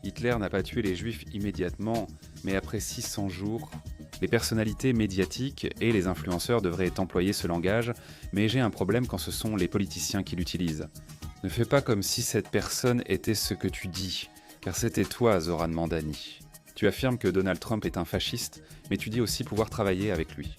Hitler n'a pas tué les Juifs immédiatement, mais après 600 jours. Les personnalités médiatiques et les influenceurs devraient employer ce langage, mais j'ai un problème quand ce sont les politiciens qui l'utilisent. Ne fais pas comme si cette personne était ce que tu dis, car c'était toi, Zoran Mandani. Tu affirmes que Donald Trump est un fasciste, mais tu dis aussi pouvoir travailler avec lui.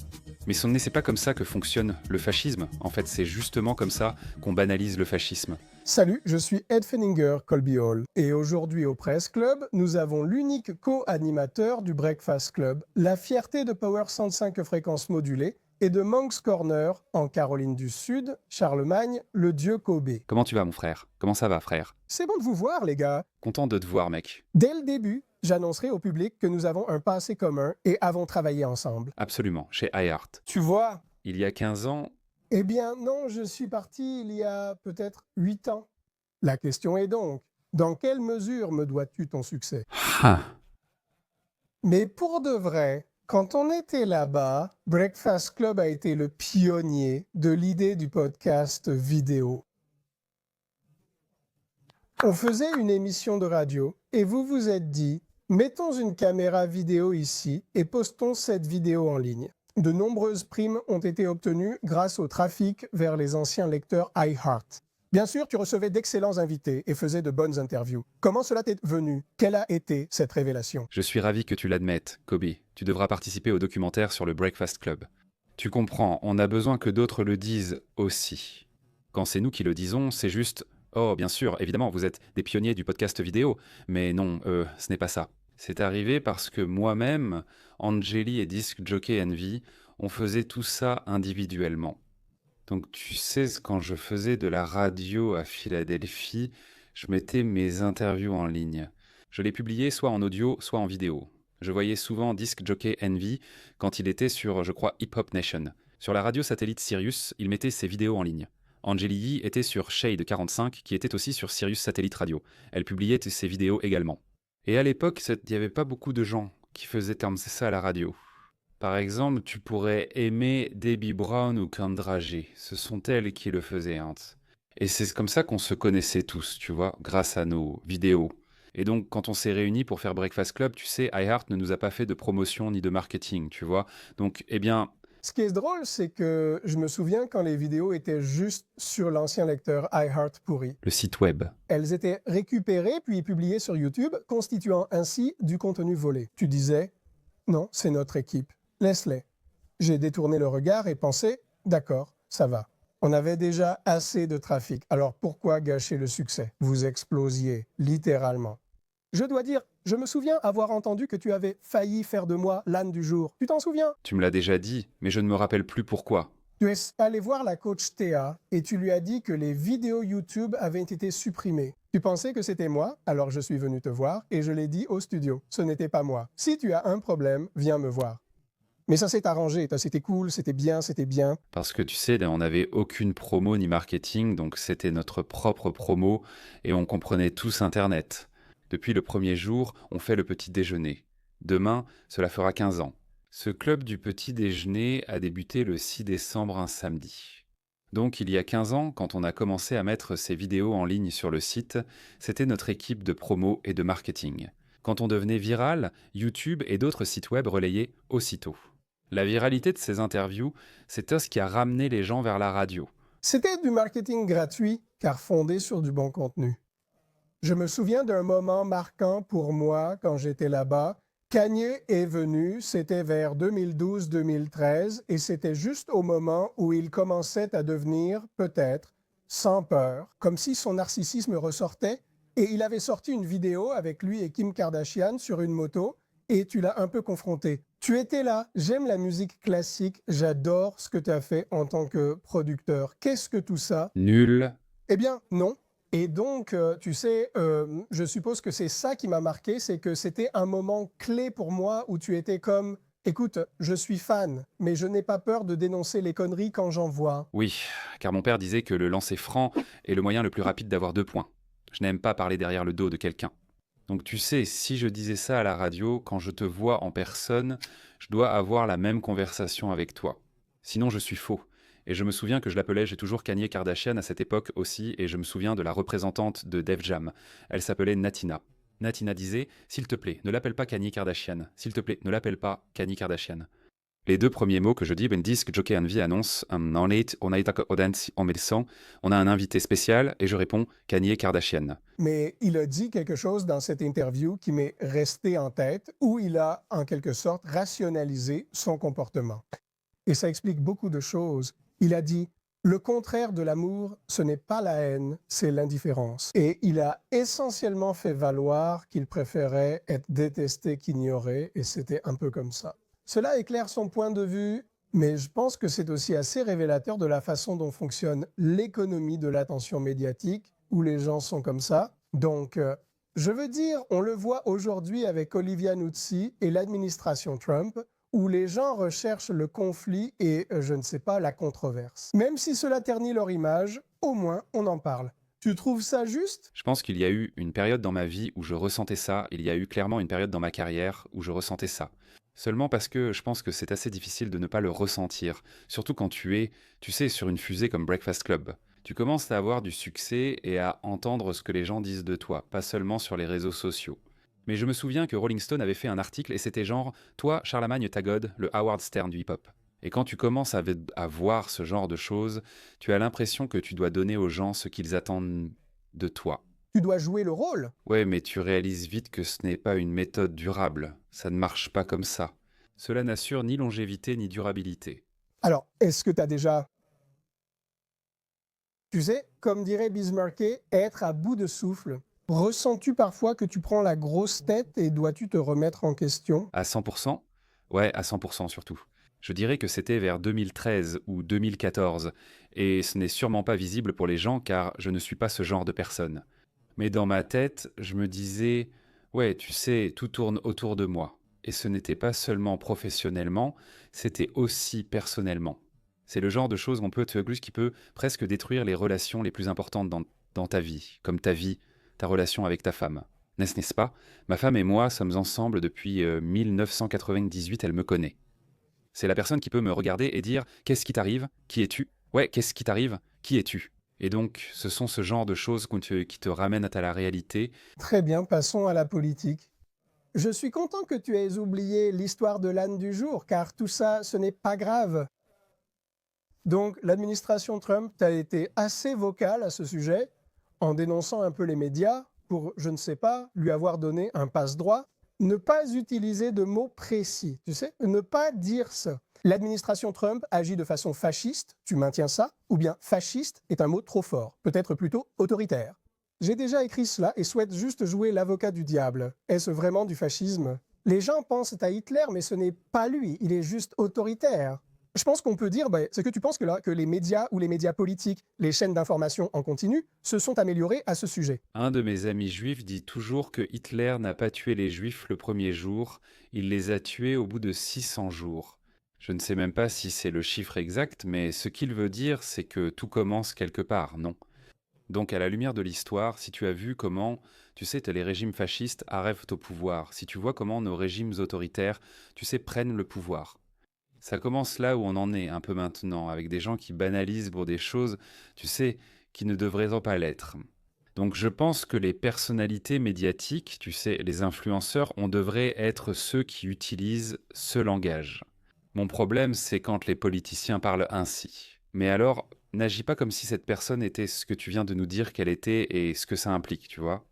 Mais c'est pas comme ça que fonctionne le fascisme. En fait, c'est justement comme ça qu'on banalise le fascisme. Salut, je suis Ed Fenninger, Colby Hall. Et aujourd'hui au Press Club, nous avons l'unique co-animateur du Breakfast Club, la fierté de Power 105 fréquences modulées et de Monk's Corner, en Caroline du Sud, Charlemagne, le dieu Kobe. Comment tu vas, mon frère? Comment ça va, frère? C'est bon de vous voir, les gars. Content de te voir, mec. Dès le début, j'annoncerai au public que nous avons un passé commun et avons travaillé ensemble. Absolument, chez iHeart. Tu vois? Il y a 15 ans, Eh bien non, je suis parti il y a peut-être 8 ans. La question est donc, dans quelle mesure me dois-tu ton succès? Mais pour de vrai, quand on était là-bas, Breakfast Club a été le pionnier de l'idée du podcast vidéo. On faisait une émission de radio et vous vous êtes dit, mettons une caméra vidéo ici et postons cette vidéo en ligne. De nombreuses primes ont été obtenues grâce au trafic vers les anciens lecteurs iHeart. Bien sûr, tu recevais d'excellents invités et faisais de bonnes interviews. Comment cela t'est venu? Quelle a été cette révélation? je suis ravi que tu l'admettes, Kobe. Tu devras participer au documentaire sur le Breakfast Club. Tu comprends, on a besoin que d'autres le disent aussi. Quand c'est nous qui le disons, c'est juste « Oh, bien sûr, évidemment, vous êtes des pionniers du podcast vidéo. » Mais non, ce n'est pas ça. C'est arrivé parce que moi-même, Angeli et Disc Jockey Envy, on faisait tout ça individuellement. Donc tu sais, quand je faisais de la radio à Philadelphie, je mettais mes interviews en ligne. Je les publiais soit en audio, soit en vidéo. Je voyais souvent Disc Jockey Envy quand il était sur, je crois, Hip Hop Nation. Sur la radio satellite Sirius, il mettait ses vidéos en ligne. Angeli Yee était sur Shade 45, qui était aussi sur Sirius Satellite Radio. Elle publiait ses vidéos également. Et à l'époque, il n'y avait pas beaucoup de gens qui faisaient comme ça à la radio. Par exemple, tu pourrais aimer Debbie Brown ou Kendra G. Ce sont elles qui le faisaient. Hein. Et c'est comme ça qu'on se connaissait tous, tu vois, grâce à nos vidéos. Et donc, quand on s'est réunis pour faire Breakfast Club, tu sais, iHeart ne nous a pas fait de promotion ni de marketing, tu vois. Donc, eh bien, Ce qui est drôle, c'est que je me souviens quand les vidéos étaient juste sur l'ancien lecteur iHeart pourri. le site web. Elles étaient récupérées puis publiées sur YouTube, constituant ainsi du contenu volé. Tu disais, non, c'est notre équipe, laisse-les. J'ai détourné le regard et pensé, d'accord, ça va. On avait déjà assez de trafic, alors pourquoi gâcher le succès? Vous explosiez, littéralement. Je dois dire, je me souviens avoir entendu que tu avais failli faire de moi l'âne du jour. Tu t'en souviens? Tu me l'as déjà dit, mais je ne me rappelle plus pourquoi. Tu es allé voir la coach Théa et tu lui as dit que les vidéos YouTube avaient été supprimées. Tu pensais que c'était moi, alors je suis venu te voir et je l'ai dit au studio. Ce n'était pas moi. Si tu as un problème, viens me voir. Mais ça s'est arrangé, c'était cool, c'était bien, c'était bien. Parce que tu sais, on n'avait aucune promo ni marketing, donc c'était notre propre promo et on comprenait tous Internet. Depuis le premier jour, on fait le petit déjeuner. Demain, cela fera 15 ans. Ce club du petit déjeuner a débuté le 6 décembre, un samedi. Donc il y a 15 ans, quand on a commencé à mettre ces vidéos en ligne sur le site, c'était notre équipe de promo et de marketing. Quand on devenait viral, YouTube et d'autres sites web relayaient aussitôt. La viralité de ces interviews, c'est ce qui a ramené les gens vers la radio. C'était du marketing gratuit, car fondé sur du bon contenu. Je me souviens d'un moment marquant pour moi quand j'étais là-bas. Kanye est venu, c'était vers 2012-2013, et c'était juste au moment où il commençait à devenir, peut-être, sans peur, comme si son narcissisme ressortait, et il avait sorti une vidéo avec lui et Kim Kardashian sur une moto, et tu l'as un peu confronté. Tu étais là, j'aime la musique classique, j'adore ce que tu as fait en tant que producteur. Qu'est-ce que tout ça? Nul. Eh bien, non. Et donc, tu sais, je suppose que c'est ça qui m'a marqué, c'est que c'était un moment clé pour moi où tu étais comme, écoute, je suis fan, mais je n'ai pas peur de dénoncer les conneries quand j'en vois. Oui, car mon père disait que le lancer franc est le moyen le plus rapide d'avoir 2 points. Je n'aime pas parler derrière le dos de quelqu'un. Donc tu sais, si je disais ça à la radio, quand je te vois en personne, je dois avoir la même conversation avec toi. Sinon, je suis faux. Et je me souviens que je l'appelais, j'ai toujours Kanye Kardashian à cette époque aussi, et je me souviens de la représentante de Def Jam. Elle s'appelait Natina. Natina disait « S'il te plaît, ne l'appelle pas Kanye Kardashian. S'il te plaît, ne l'appelle pas Kanye Kardashian. » Les deux premiers mots que je dis, ben disque Jockey Envy annonce on a un invité spécial et je réponds Kanye Kardashian. Mais il a dit quelque chose dans cette interview qui m'est resté en tête, où il a, en quelque sorte, rationalisé son comportement. Et ça explique beaucoup de choses. Il a dit « Le contraire de l'amour, ce n'est pas la haine, c'est l'indifférence. » Et il a essentiellement fait valoir qu'il préférait être détesté qu'ignoré, et c'était un peu comme ça. Cela éclaire son point de vue, mais je pense que c'est aussi assez révélateur de la façon dont fonctionne l'économie de l'attention médiatique, où les gens sont comme ça. Donc, je veux dire, on le voit aujourd'hui avec Olivia Nuzzi et l'administration Trump, où les gens recherchent le conflit et, je ne sais pas, la controverse. Même si cela ternit leur image, au moins on en parle. Tu trouves ça juste? Je pense qu'il y a eu une période dans ma vie où je ressentais ça, il y a eu clairement une période dans ma carrière où je ressentais ça. Seulement parce que je pense que c'est assez difficile de ne pas le ressentir, surtout quand tu es, tu sais, sur une fusée comme Breakfast Club. Tu commences à avoir du succès et à entendre ce que les gens disent de toi, pas seulement sur les réseaux sociaux. Mais je me souviens que Rolling Stone avait fait un article et c'était genre « Toi, Charlamagne Tagod, le Howard Stern du hip-hop ». Et quand tu commences à voir ce genre de choses, tu as l'impression que tu dois donner aux gens ce qu'ils attendent de toi. Tu dois jouer le rôle. Ouais, mais tu réalises vite que ce n'est pas une méthode durable. Ça ne marche pas comme ça. Cela n'assure ni longévité ni durabilité. Alors, est-ce que tu as déjà... Tu sais, comme dirait Bismarck, être à bout de souffle. Ressens-tu parfois que tu prends la grosse tête et dois-tu te remettre en question? À 100%? Ouais, à 100% surtout. Je dirais que c'était vers 2013 ou 2014, et ce n'est sûrement pas visible pour les gens car je ne suis pas ce genre de personne. Mais dans ma tête, je me disais, ouais, tu sais, tout tourne autour de moi. Et ce n'était pas seulement professionnellement, c'était aussi personnellement. C'est le genre de choses qui peut presque détruire les relations les plus importantes dans ta vie, comme ta vie, ta relation avec ta femme. N'est-ce pas? Ma femme et moi sommes ensemble depuis 1998, elle me connaît. C'est la personne qui peut me regarder et dire « Qu'est-ce qui t'arrive? Qui es-tu? Ouais, qu'est-ce qui t'arrive? Qui es-tu ?» Et donc, ce sont ce genre de choses qui te ramènent à la réalité. Très bien, passons à la politique. Je suis content que tu aies oublié l'histoire de l'âne du jour, car tout ça, ce n'est pas grave. Donc, l'administration Trump a été assez vocale à ce sujet, en dénonçant un peu les médias pour, je ne sais pas, lui avoir donné un passe-droit. Ne pas utiliser de mots précis, tu sais, ne pas dire ça. L'administration Trump agit de façon fasciste, tu maintiens ça, ou bien fasciste est un mot trop fort, peut-être plutôt autoritaire. J'ai déjà écrit cela et souhaite juste jouer l'avocat du diable. Est-ce vraiment du fascisme? Les gens pensent à Hitler, mais ce n'est pas lui, il est juste autoritaire. Je pense qu'on peut dire, c'est que tu penses que les médias ou les médias politiques, les chaînes d'information en continu, se sont améliorés à ce sujet. Un de mes amis juifs dit toujours que Hitler n'a pas tué les juifs le premier jour, il les a tués au bout de 600 jours. Je ne sais même pas si c'est le chiffre exact, mais ce qu'il veut dire, c'est que tout commence quelque part, non? Donc à la lumière de l'histoire, si tu as vu comment, tu sais, les régimes fascistes arrivent au pouvoir, si tu vois comment nos régimes autoritaires, tu sais, prennent le pouvoir. Ça commence là où on en est un peu maintenant, avec des gens qui banalisent pour des choses, tu sais, qui ne devraient pas l'être. Donc je pense que les personnalités médiatiques, tu sais, les influenceurs, on devrait être ceux qui utilisent ce langage. Mon problème, c'est quand les politiciens parlent ainsi. Mais alors, n'agis pas comme si cette personne était ce que tu viens de nous dire qu'elle était et ce que ça implique, tu vois.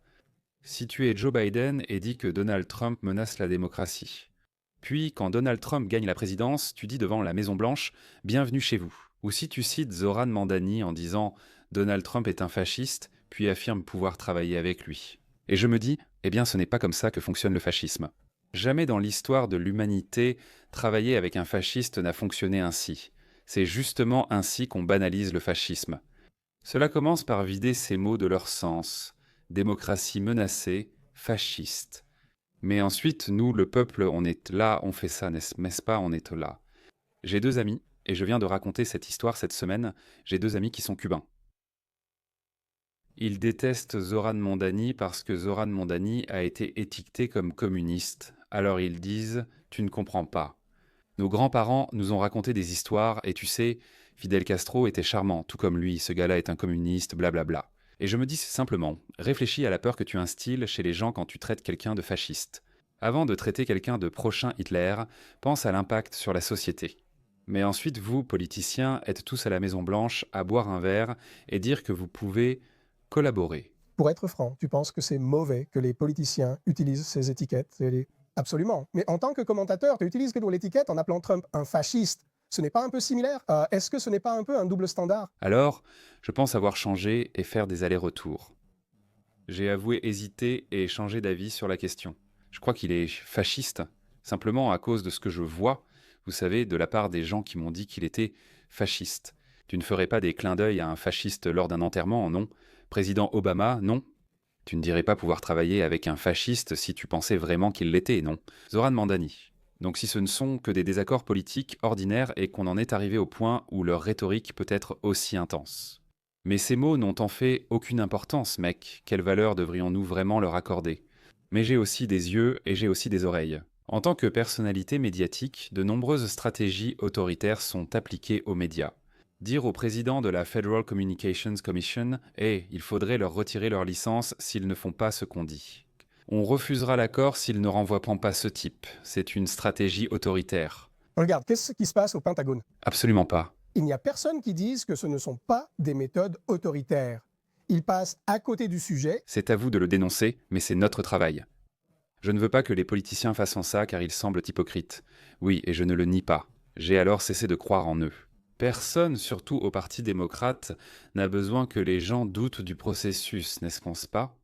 Si tu es Joe Biden et dis que Donald Trump menace la démocratie. Puis, quand Donald Trump gagne la présidence, tu dis devant la Maison-Blanche « Bienvenue chez vous ». Ou si tu cites Zoran Mandani en disant « Donald Trump est un fasciste », puis affirme pouvoir travailler avec lui. Et je me dis « Eh bien, ce n'est pas comme ça que fonctionne le fascisme ». Jamais dans l'histoire de l'humanité, travailler avec un fasciste n'a fonctionné ainsi. C'est justement ainsi qu'on banalise le fascisme. Cela commence par vider ces mots de leur sens. Démocratie menacée, fasciste. Mais ensuite, nous, le peuple, on est là, on fait ça, n'est-ce pas, on est là. J'ai 2 amis, et je viens de raconter cette histoire cette semaine, j'ai 2 amis qui sont cubains. Ils détestent Zoran Mondani parce que Zoran Mondani a été étiqueté comme communiste. Alors ils disent « tu ne comprends pas ». Nos grands-parents nous ont raconté des histoires, et tu sais, Fidel Castro était charmant, tout comme lui, ce gars-là est un communiste, blablabla. Et je me dis simplement, réfléchis à la peur que tu instilles chez les gens quand tu traites quelqu'un de fasciste. Avant de traiter quelqu'un de prochain Hitler, pense à l'impact sur la société. Mais ensuite, vous, politiciens, êtes tous à la Maison-Blanche à boire un verre et dire que vous pouvez collaborer. Pour être franc, tu penses que c'est mauvais que les politiciens utilisent ces étiquettes? Absolument. Mais en tant que commentateur, tu utilises plutôt l'étiquette en appelant Trump un fasciste. Ce n'est pas un peu similaire? Est-ce que ce n'est pas un peu un double standard? Alors, je pense avoir changé et faire des allers-retours. J'ai avoué hésiter et changer d'avis sur la question. Je crois qu'il est fasciste, simplement à cause de ce que je vois, vous savez, de la part des gens qui m'ont dit qu'il était fasciste. Tu ne ferais pas des clins d'œil à un fasciste lors d'un enterrement, non? Président Obama, non? Tu ne dirais pas pouvoir travailler avec un fasciste si tu pensais vraiment qu'il l'était, non? Zoran Mandani. Donc si ce ne sont que des désaccords politiques ordinaires et qu'on en est arrivé au point où leur rhétorique peut être aussi intense. Mais ces mots n'ont en fait aucune importance, mec. Quelle valeur devrions-nous vraiment leur accorder? Mais j'ai aussi des yeux et j'ai aussi des oreilles. En tant que personnalité médiatique, de nombreuses stratégies autoritaires sont appliquées aux médias. Dire au président de la Federal Communications Commission « Hey, il faudrait leur retirer leur licence s'ils ne font pas ce qu'on dit. On refusera l'accord s'ils ne renvoient pas ce type. C'est une stratégie autoritaire. » Regarde, qu'est-ce qui se passe au Pentagone? Absolument pas. Il n'y a personne qui dise que ce ne sont pas des méthodes autoritaires. Ils passent à côté du sujet. C'est à vous de le dénoncer, mais c'est notre travail. Je ne veux pas que les politiciens fassent ça car ils semblent hypocrites. Oui, et je ne le nie pas. J'ai alors cessé de croire en eux. Personne, surtout au Parti démocrate, n'a besoin que les gens doutent du processus, n'est-ce pas?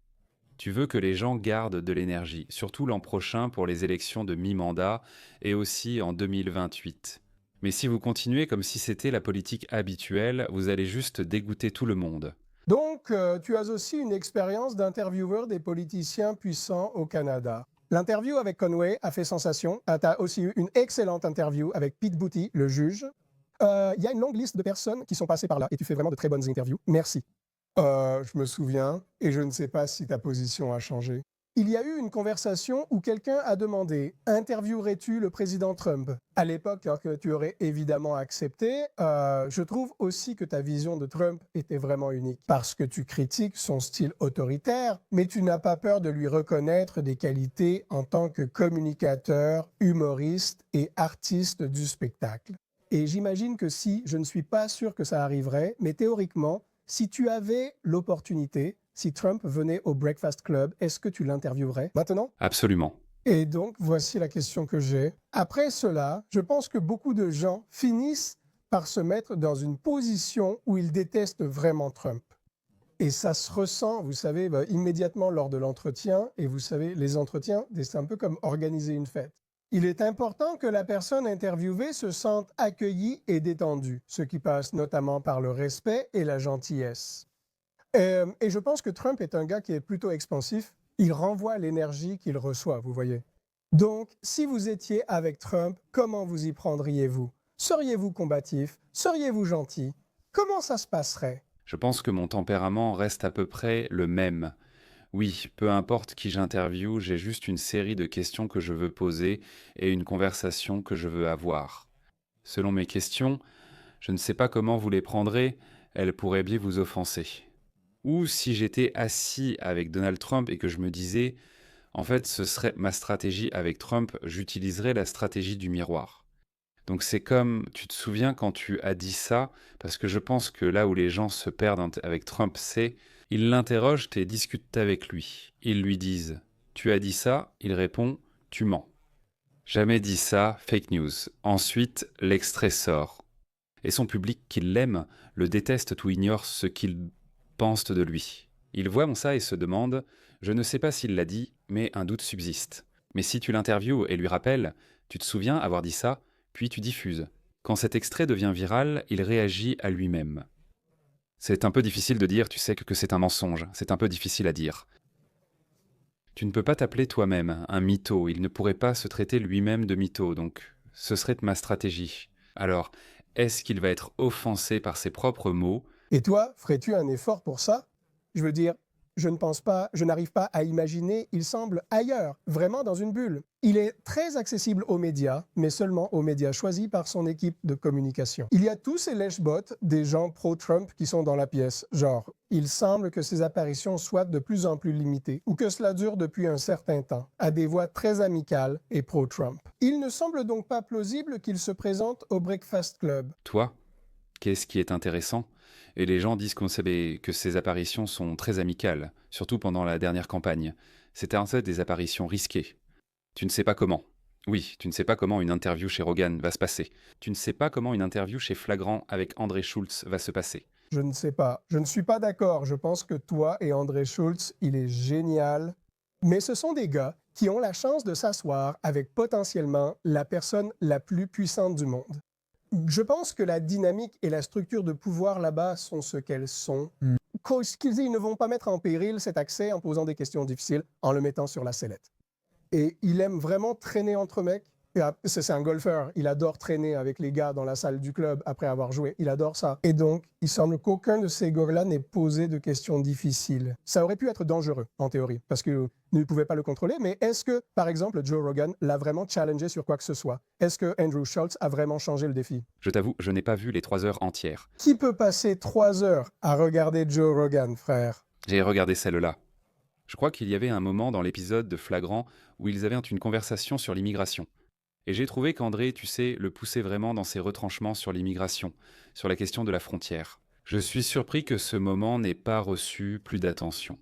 Tu veux que les gens gardent de l'énergie, surtout l'an prochain pour les élections de mi-mandat et aussi en 2028. Mais si vous continuez comme si c'était la politique habituelle, vous allez juste dégoûter tout le monde. Donc, tu as aussi une expérience d'intervieweur des politiciens puissants au Canada. L'interview avec Conway a fait sensation. Tu as aussi eu une excellente interview avec Pete Booty, le juge. Il y a une longue liste de personnes qui sont passées par là et tu fais vraiment de très bonnes interviews. Merci. Je me souviens et je ne sais pas si ta position a changé. Il y a eu une conversation où quelqu'un a demandé « Interviewerais-tu le président Trump ?» À l'époque, alors que tu aurais évidemment accepté, je trouve aussi que ta vision de Trump était vraiment unique. Parce que tu critiques son style autoritaire, mais tu n'as pas peur de lui reconnaître des qualités en tant que communicateur, humoriste et artiste du spectacle. Et j'imagine que je ne suis pas sûr que ça arriverait, mais théoriquement, si tu avais l'opportunité, si Trump venait au Breakfast Club, est-ce que tu l'interviewerais maintenant? Absolument. Et donc, voici la question que j'ai. Après cela, je pense que beaucoup de gens finissent par se mettre dans une position où ils détestent vraiment Trump. Et ça se ressent, vous savez, immédiatement lors de l'entretien. Et vous savez, les entretiens, c'est un peu comme organiser une fête. Il est important que la personne interviewée se sente accueillie et détendue, ce qui passe notamment par le respect et la gentillesse. Et je pense que Trump est un gars qui est plutôt expansif. Il renvoie l'énergie qu'il reçoit, vous voyez. Donc, si vous étiez avec Trump, comment vous y prendriez-vous? Seriez-vous combatif? Seriez-vous gentil? Comment ça se passerait? Je pense que mon tempérament reste à peu près le même. Oui, peu importe qui j'interviewe, j'ai juste une série de questions que je veux poser et une conversation que je veux avoir. Selon mes questions, je ne sais pas comment vous les prendrez, elles pourraient bien vous offenser. Ou si j'étais assis avec Donald Trump et que je me disais, en fait, ce serait ma stratégie avec Trump, j'utiliserais la stratégie du miroir. Donc c'est comme, tu te souviens quand tu as dit ça, parce que je pense que là où les gens se perdent avec Trump, c'est, ils l'interrogent et discutent avec lui. Ils lui disent, tu as dit ça, il répond, tu mens. Jamais dit ça, fake news. Ensuite, l'extrait sort. Et son public, qui l'aime, le déteste ou ignore ce qu'il pense de lui. Il voit ça et se demande, je ne sais pas s'il l'a dit, mais un doute subsiste. Mais si tu l'interviewes et lui rappelles, tu te souviens avoir dit ça, puis tu diffuses. Quand cet extrait devient viral, il réagit à lui-même. C'est un peu difficile de dire, tu sais, que c'est un mensonge. C'est un peu difficile à dire. Tu ne peux pas t'appeler toi-même un mytho. Il ne pourrait pas se traiter lui-même de mytho, donc ce serait ma stratégie. Alors, est-ce qu'il va être offensé par ses propres mots? Et toi, ferais-tu un effort pour ça? Je veux dire, je n'arrive pas à imaginer, il semble ailleurs, vraiment dans une bulle. Il est très accessible aux médias, mais seulement aux médias choisis par son équipe de communication. Il y a tous ces lèche-bottes des gens pro-Trump qui sont dans la pièce. Genre, il semble que ces apparitions soient de plus en plus limitées, ou que cela dure depuis un certain temps, à des voix très amicales et pro-Trump. Il ne semble donc pas plausible qu'il se présente au Breakfast Club. Toi, qu'est-ce qui est intéressant? Et les gens disent que ces apparitions sont très amicales, surtout pendant la dernière campagne. C'était en fait des apparitions risquées. Tu ne sais pas comment. Oui, tu ne sais pas comment une interview chez Rogan va se passer. Tu ne sais pas comment une interview chez Flagrant avec André Schulz va se passer. Je ne sais pas. Je ne suis pas d'accord. Je pense que toi et André Schulz, il est génial. Mais ce sont des gars qui ont la chance de s'asseoir avec potentiellement la personne la plus puissante du monde. Je pense que la dynamique et la structure de pouvoir là-bas sont ce qu'elles sont. Ils ne vont pas mettre en péril cet accès en posant des questions difficiles, en le mettant sur la sellette. Et il aime vraiment traîner entre mecs. C'est un golfeur. Il adore traîner avec les gars dans la salle du club après avoir joué. Il adore ça. Et donc, il semble qu'aucun de ces gars-là n'ait posé de questions difficiles. Ça aurait pu être dangereux, en théorie, parce qu'ils ne pouvaient pas le contrôler. Mais est-ce que, par exemple, Joe Rogan l'a vraiment challengé sur quoi que ce soit? Est-ce que Andrew Schulz a vraiment changé le défi? Je t'avoue, je n'ai pas vu les 3 heures entières. Qui peut passer 3 heures à regarder Joe Rogan, frère? J'ai regardé celle-là. Je crois qu'il y avait un moment dans l'épisode de Flagrant où ils avaient une conversation sur l'immigration. Et j'ai trouvé qu'André, tu sais, le poussait vraiment dans ses retranchements sur l'immigration, sur la question de la frontière. Je suis surpris que ce moment n'ait pas reçu plus d'attention.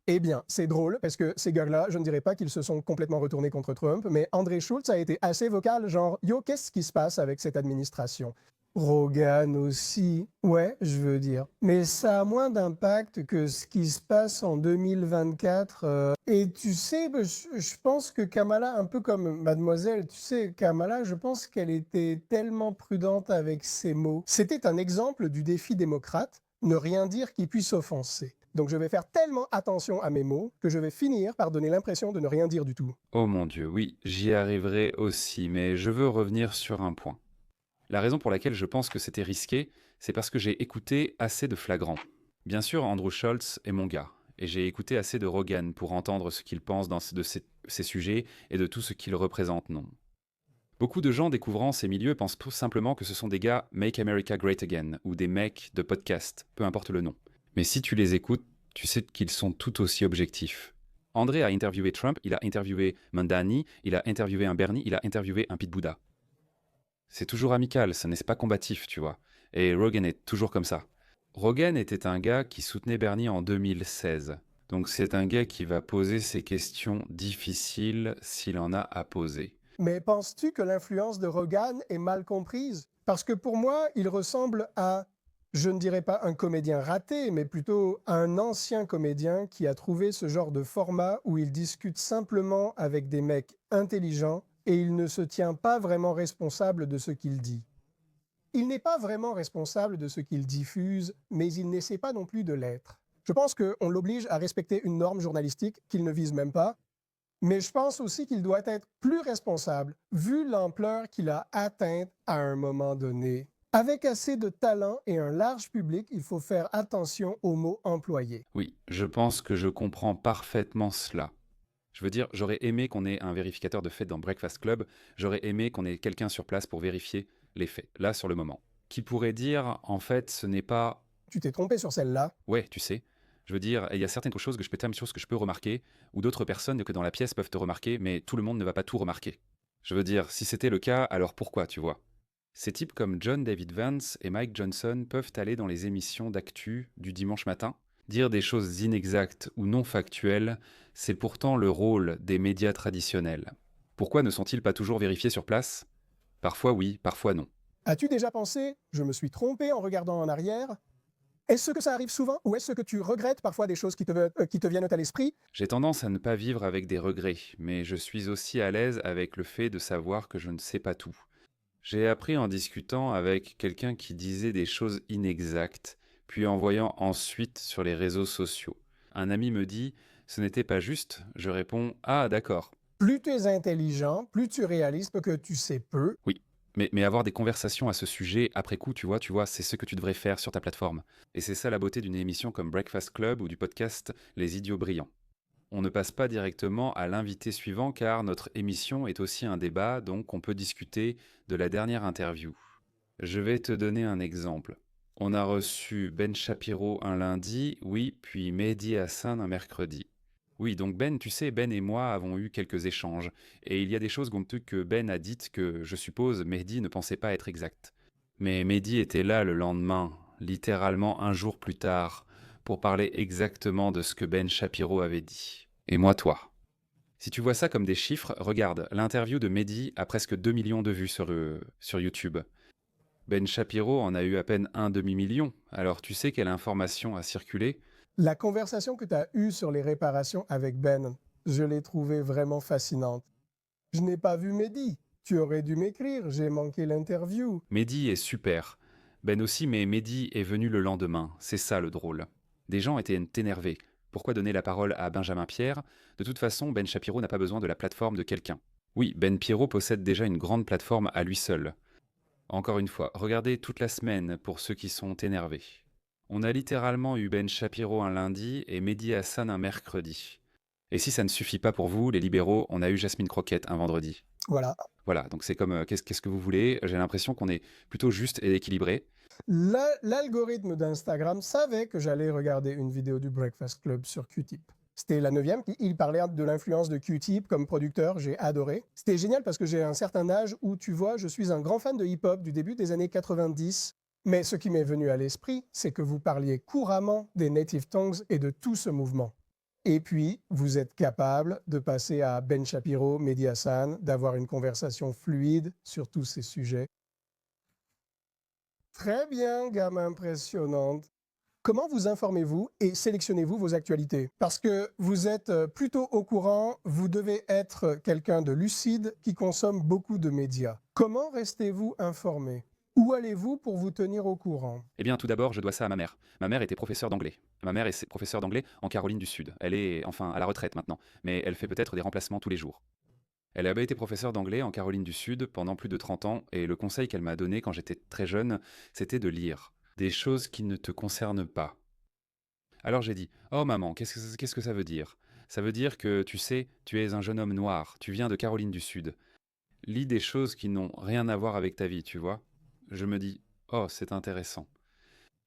Eh bien, c'est drôle, parce que ces gars-là, je ne dirais pas qu'ils se sont complètement retournés contre Trump, mais André Schulz a été assez vocal, genre « Yo, qu'est-ce qui se passe avec cette administration ?» Rogan aussi, ouais, je veux dire. Mais ça a moins d'impact que ce qui se passe en 2024. Et tu sais, je pense que Kamala, un peu comme Mademoiselle, tu sais, Kamala, je pense qu'elle était tellement prudente avec ses mots. C'était un exemple du défi démocrate, ne rien dire qui puisse offenser. Donc je vais faire tellement attention à mes mots que je vais finir par donner l'impression de ne rien dire du tout. Oh mon Dieu, oui, j'y arriverai aussi, mais je veux revenir sur un point. La raison pour laquelle je pense que c'était risqué, c'est parce que j'ai écouté assez de Flagrant. Bien sûr, Andrew Schulz est mon gars, et j'ai écouté assez de Rogan pour entendre ce qu'il pense de ces sujets et de tout ce qu'il représente, non. Beaucoup de gens découvrant ces milieux pensent tout simplement que ce sont des gars Make America Great Again ou des mecs de podcast, peu importe le nom. Mais si tu les écoutes, tu sais qu'ils sont tout aussi objectifs. André a interviewé Trump, il a interviewé Mandani, il a interviewé un Bernie, il a interviewé un Pete Bouddha. C'est toujours amical, ça n'est pas combatif, tu vois. Et Rogan est toujours comme ça. Rogan était un gars qui soutenait Bernie en 2016. Donc c'est un gars qui va poser ces questions difficiles s'il en a à poser. Mais penses-tu que l'influence de Rogan est mal comprise? Parce que pour moi, il ressemble à, je ne dirais pas un comédien raté, mais plutôt un ancien comédien qui a trouvé ce genre de format où il discute simplement avec des mecs intelligents et il ne se tient pas vraiment responsable de ce qu'il dit. Il n'est pas vraiment responsable de ce qu'il diffuse, mais il n'essaie pas non plus de l'être. Je pense qu'on l'oblige à respecter une norme journalistique qu'il ne vise même pas, mais je pense aussi qu'il doit être plus responsable, vu l'ampleur qu'il a atteinte à un moment donné. Avec assez de talent et un large public, il faut faire attention aux mots employés. Oui, je pense que je comprends parfaitement cela. Je veux dire, j'aurais aimé qu'on ait un vérificateur de faits dans Breakfast Club, j'aurais aimé qu'on ait quelqu'un sur place pour vérifier les faits, là sur le moment. Qui pourrait dire, en fait, ce n'est pas... Tu t'es trompé sur celle-là. Ouais, tu sais. Je veux dire, il y a certaines choses que je peux remarquer, ou d'autres personnes que dans la pièce peuvent te remarquer, mais tout le monde ne va pas tout remarquer. Je veux dire, si c'était le cas, alors pourquoi, tu vois? Ces types comme John David Vance et Mike Johnson peuvent aller dans les émissions d'actu du dimanche matin. Dire des choses inexactes ou non factuelles, c'est pourtant le rôle des médias traditionnels. Pourquoi ne sont-ils pas toujours vérifiés sur place? Parfois oui, parfois non. As-tu déjà pensé, je me suis trompé en regardant en arrière? Est-ce que ça arrive souvent ou est-ce que tu regrettes parfois des choses qui te viennent à l'esprit? J'ai tendance à ne pas vivre avec des regrets, mais je suis aussi à l'aise avec le fait de savoir que je ne sais pas tout. J'ai appris en discutant avec quelqu'un qui disait des choses inexactes, puis en voyant ensuite sur les réseaux sociaux. Un ami me dit « ce n'était pas juste », je réponds « ah d'accord ». Plus tu es intelligent, plus tu réalises que tu sais peu. Oui, Mais avoir des conversations à ce sujet après coup, tu vois, c'est ce que tu devrais faire sur ta plateforme. Et c'est ça la beauté d'une émission comme Breakfast Club ou du podcast Les Idiots Brillants. On ne passe pas directement à l'invité suivant car notre émission est aussi un débat, donc on peut discuter de la dernière interview. Je vais te donner un exemple. On a reçu Ben Shapiro un lundi, oui, puis Mehdi Hassan un mercredi. Oui, donc Ben, tu sais, Ben et moi avons eu quelques échanges, et il y a des choses que Ben a dites que, je suppose, Mehdi ne pensait pas être exactes. Mais Mehdi était là le lendemain, littéralement un jour plus tard, pour parler exactement de ce que Ben Shapiro avait dit. Et moi, toi. Si tu vois ça comme des chiffres, regarde, l'interview de Mehdi a presque 2 millions de vues sur YouTube. Ben Shapiro en a eu à peine un demi-million, alors tu sais quelle information a circulé? La conversation que tu as eue sur les réparations avec Ben, je l'ai trouvée vraiment fascinante. Je n'ai pas vu Mehdi. Tu aurais dû m'écrire, j'ai manqué l'interview. Mehdi est super. Ben aussi, mais Mehdi est venu le lendemain, c'est ça le drôle. Des gens étaient énervés. Pourquoi donner la parole à Benjamin Pierre? De toute façon, Ben Shapiro n'a pas besoin de la plateforme de quelqu'un. Oui, Ben Pierrot possède déjà une grande plateforme à lui seul. Encore une fois, regardez toute la semaine pour ceux qui sont énervés. On a littéralement eu Ben Shapiro un lundi et Mehdi Hassan un mercredi. Et si ça ne suffit pas pour vous, les libéraux, on a eu Jasmine Croquette un vendredi. Voilà. Voilà, donc c'est comme qu'est-ce que vous voulez? J'ai l'impression qu'on est plutôt juste et équilibré. L'algorithme d'Instagram savait que j'allais regarder une vidéo du Breakfast Club sur Q-Tip. C'était la 9e. Il parlait de l'influence de Q-Tip comme producteur. J'ai adoré. C'était génial parce que j'ai un certain âge où, tu vois, je suis un grand fan de hip-hop du début des années 90. Mais ce qui m'est venu à l'esprit, c'est que vous parliez couramment des Native Tongues et de tout ce mouvement. Et puis, vous êtes capable de passer à Ben Shapiro, Mehdi Hassan, d'avoir une conversation fluide sur tous ces sujets. Très bien, gamme impressionnante. Comment vous informez-vous et sélectionnez-vous vos actualités? Parce que vous êtes plutôt au courant, vous devez être quelqu'un de lucide qui consomme beaucoup de médias. Comment restez-vous informé? Où allez-vous pour vous tenir au courant? Eh bien, tout d'abord, je dois ça à ma mère. Ma mère était professeure d'anglais. Ma mère est professeure d'anglais en Caroline du Sud. Elle est, enfin, à la retraite maintenant, mais elle fait peut-être des remplacements tous les jours. Elle avait été professeure d'anglais en Caroline du Sud pendant plus de 30 ans, et le conseil qu'elle m'a donné quand j'étais très jeune, c'était de lire des choses qui ne te concernent pas. Alors j'ai dit: «Oh maman, qu'est-ce que ça veut dire? Ça veut dire que, tu sais, tu es un jeune homme noir, tu viens de Caroline du Sud. Lis des choses qui n'ont rien à voir avec ta vie, tu vois?» Je me dis: «Oh, c'est intéressant».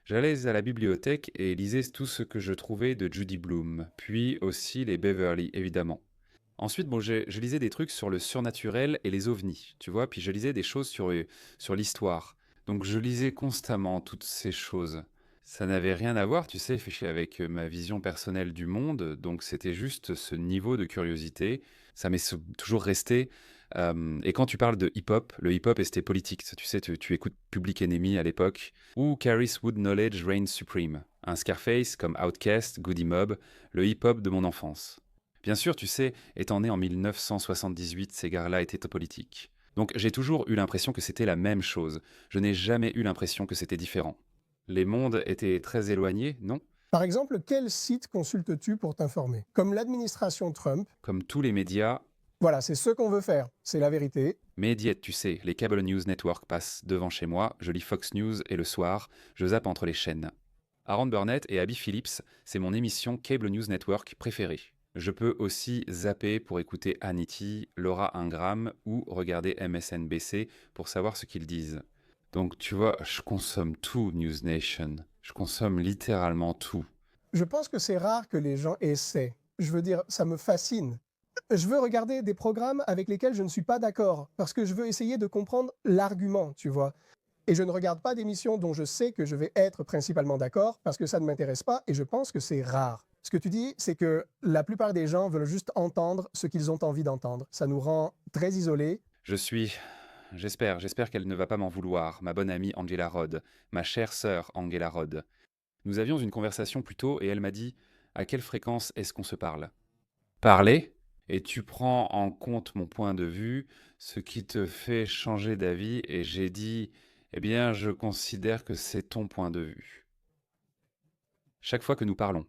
J'allais à la bibliothèque et lisais tout ce que je trouvais de Judy Blume, puis aussi les Beverly, évidemment. Ensuite, bon, je lisais des trucs sur le surnaturel et les ovnis, tu vois, puis je lisais des choses sur l'histoire. Donc je lisais constamment toutes ces choses. Ça n'avait rien à voir, tu sais, avec ma vision personnelle du monde, donc c'était juste ce niveau de curiosité. Ça m'est toujours resté. Et quand tu parles de hip-hop, le hip-hop c'était politique. Tu sais, tu écoutes Public Enemy à l'époque, ou Caris Wood Knowledge Reigns Supreme, un Scarface comme Outkast, Goody Mob, le hip-hop de mon enfance. Bien sûr, tu sais, étant né en 1978, ces gars-là étaient politiques. Donc j'ai toujours eu l'impression que c'était la même chose. Je n'ai jamais eu l'impression que c'était différent. Les mondes étaient très éloignés, non? Par exemple, quel site consultes-tu pour t'informer? Comme l'administration Trump. Comme tous les médias, Voilà, c'est ce qu'on veut faire. C'est la vérité. Mediaite, tu sais, les Cable News Network passent devant chez moi, je lis Fox News et le soir, je zappe entre les chaînes. Aaron Burnett et Abby Phillips, c'est mon émission Cable News Network préférée. Je peux aussi zapper pour écouter Hannity, Laura Ingraham ou regarder MSNBC pour savoir ce qu'ils disent. Donc tu vois, je consomme tout News Nation. Je consomme littéralement tout. Je pense que c'est rare que les gens essaient. Je veux dire, ça me fascine. Je veux regarder des programmes avec lesquels je ne suis pas d'accord, parce que je veux essayer de comprendre l'argument, tu vois. Et je ne regarde pas d'émissions dont je sais que je vais être principalement d'accord, parce que ça ne m'intéresse pas, et je pense que c'est rare. Ce que tu dis, c'est que la plupart des gens veulent juste entendre ce qu'ils ont envie d'entendre. Ça nous rend très isolés. J'espère qu'elle ne va pas m'en vouloir, ma bonne amie Angela Rod, ma chère sœur Angela Rod. Nous avions une conversation plus tôt et elle m'a dit: à quelle fréquence est-ce qu'on se parle? Parler? Et tu prends en compte mon point de vue, ce qui te fait changer d'avis, et j'ai dit: eh bien, je considère que c'est ton point de vue. Chaque fois que nous parlons,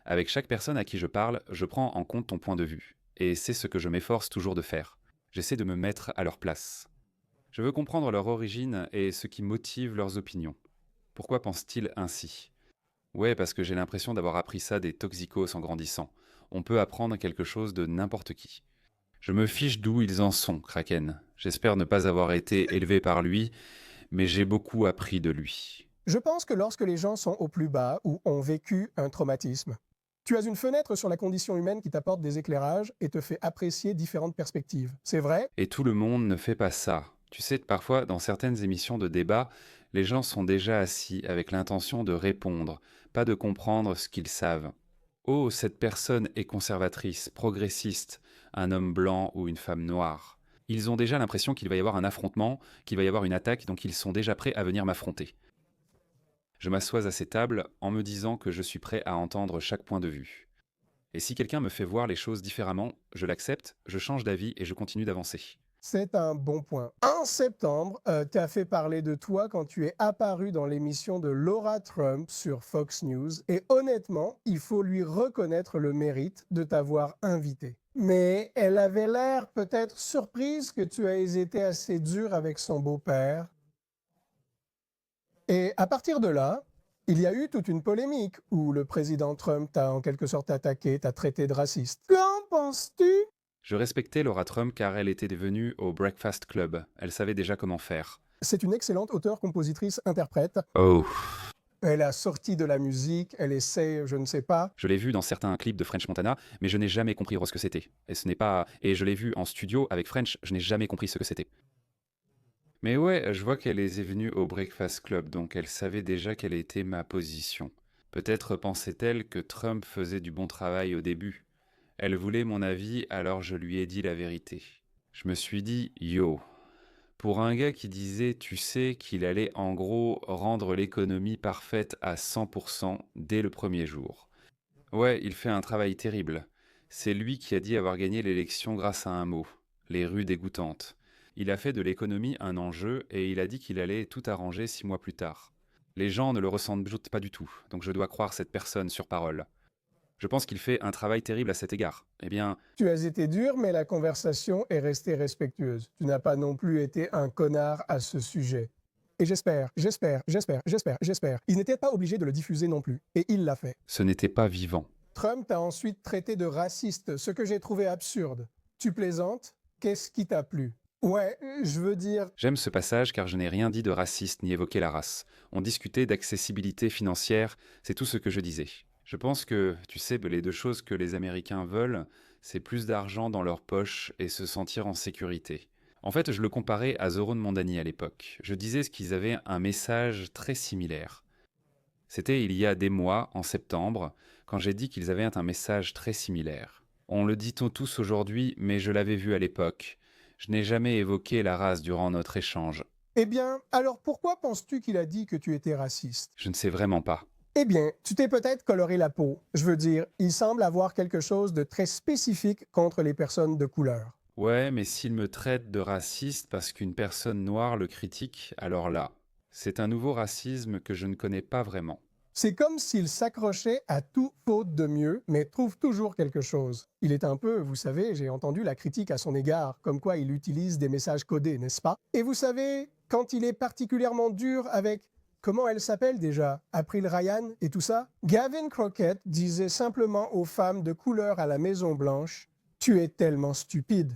avec chaque personne à qui je parle, je prends en compte ton point de vue. Et c'est ce que je m'efforce toujours de faire. J'essaie de me mettre à leur place. Je veux comprendre leur origine et ce qui motive leurs opinions. Pourquoi pensent-ils ainsi? Ouais, parce que j'ai l'impression d'avoir appris ça des toxicos en grandissant. On peut apprendre quelque chose de n'importe qui. Je me fiche d'où ils en sont, Kraken. J'espère ne pas avoir été élevé par lui, mais j'ai beaucoup appris de lui. Je pense que lorsque les gens sont au plus bas ou ont vécu un traumatisme, tu as une fenêtre sur la condition humaine qui t'apporte des éclairages et te fait apprécier différentes perspectives. C'est vrai? Et tout le monde ne fait pas ça. Tu sais, parfois, dans certaines émissions de débat, les gens sont déjà assis avec l'intention de répondre, pas de comprendre ce qu'ils savent. Oh, cette personne est conservatrice, progressiste, un homme blanc ou une femme noire. Ils ont déjà l'impression qu'il va y avoir un affrontement, qu'il va y avoir une attaque, donc ils sont déjà prêts à venir m'affronter. Je m'assois à ces tables en me disant que je suis prêt à entendre chaque point de vue. Et si quelqu'un me fait voir les choses différemment, je l'accepte, je change d'avis et je continue d'avancer. C'est un bon point. En septembre, tu as fait parler de toi quand tu es apparu dans l'émission de Laura Trump sur Fox News et honnêtement, il faut lui reconnaître le mérite de t'avoir invité. Mais elle avait l'air peut-être surprise que tu aies été assez dur avec son beau-père. Et à partir de là, il y a eu toute une polémique où le président Trump t'a en quelque sorte attaqué, t'a traité de raciste. Qu'en penses-tu? Je respectais Laura Trump car elle était venue au Breakfast Club. Elle savait déjà comment faire. C'est une excellente auteure, compositrice, interprète. Oh. Elle a sorti de la musique, elle essaie, je ne sais pas. Je l'ai vue dans certains clips de French Montana, mais je n'ai jamais compris ce que c'était. Et ce n'est pas. Et je l'ai vue en studio avec French, je n'ai jamais compris ce que c'était. Mais ouais, je vois qu'elle est venue au Breakfast Club, donc elle savait déjà quelle était ma position. Peut-être pensait-elle que Trump faisait du bon travail au début. Elle voulait mon avis, alors je lui ai dit la vérité. Je me suis dit, yo, pour un gars qui disait, tu sais, qu'il allait en gros rendre l'économie parfaite à 100% dès le premier jour. Ouais, il fait un travail terrible. C'est lui qui a dit avoir gagné l'élection grâce à un mot, les rues dégoûtantes. Il a fait de l'économie un enjeu et il a dit qu'il allait tout arranger 6 mois plus tard. Les gens ne le ressentent pas du tout, donc je dois croire cette personne sur parole. Je pense qu'il fait un travail terrible à cet égard. Eh bien, Tu as été dur, mais la conversation est restée respectueuse. Tu n'as pas non plus été un connard à ce sujet. Et j'espère. Il n'était pas obligé de le diffuser non plus. Et il l'a fait. ce n'était pas vivant. Trump t'a ensuite traité de raciste, ce que j'ai trouvé absurde. Tu plaisantes? Qu'est-ce qui t'a plu? Ouais, je veux dire, J'aime ce passage car je n'ai rien dit de raciste ni évoqué la race. On discutait d'accessibilité financière, c'est tout ce que je disais. Je pense que, tu sais, les deux choses que les Américains veulent, c'est plus d'argent dans leur poche et se sentir en sécurité. En fait, je le comparais à Zoran Mondani à l'époque. Je disais qu'ils avaient un message très similaire. C'était il y a des mois, en septembre, quand j'ai dit qu'ils avaient un message très similaire. On le dit-on tous aujourd'hui, mais je l'avais vu à l'époque. Je n'ai jamais évoqué la race durant notre échange. eh bien, alors pourquoi penses-tu qu'il a dit que tu étais raciste? Je ne sais vraiment pas. Eh bien, tu t'es peut-être coloré la peau. Je veux dire, il semble avoir quelque chose de très spécifique contre les personnes de couleur. Ouais, mais s'il me traite de raciste parce qu'une personne noire le critique, alors là, c'est un nouveau racisme que je ne connais pas vraiment. C'est comme s'il s'accrochait à tout faute de mieux, mais trouve toujours quelque chose. Il est un peu, vous savez, j'ai entendu la critique à son égard, comme quoi il utilise des messages codés, n'est-ce pas? Et vous savez, quand il est particulièrement dur avec, comment elle s'appelle déjà, April Ryan et tout ça? Gavin Crockett disait simplement aux femmes de couleur à la Maison Blanche, tu es tellement stupide.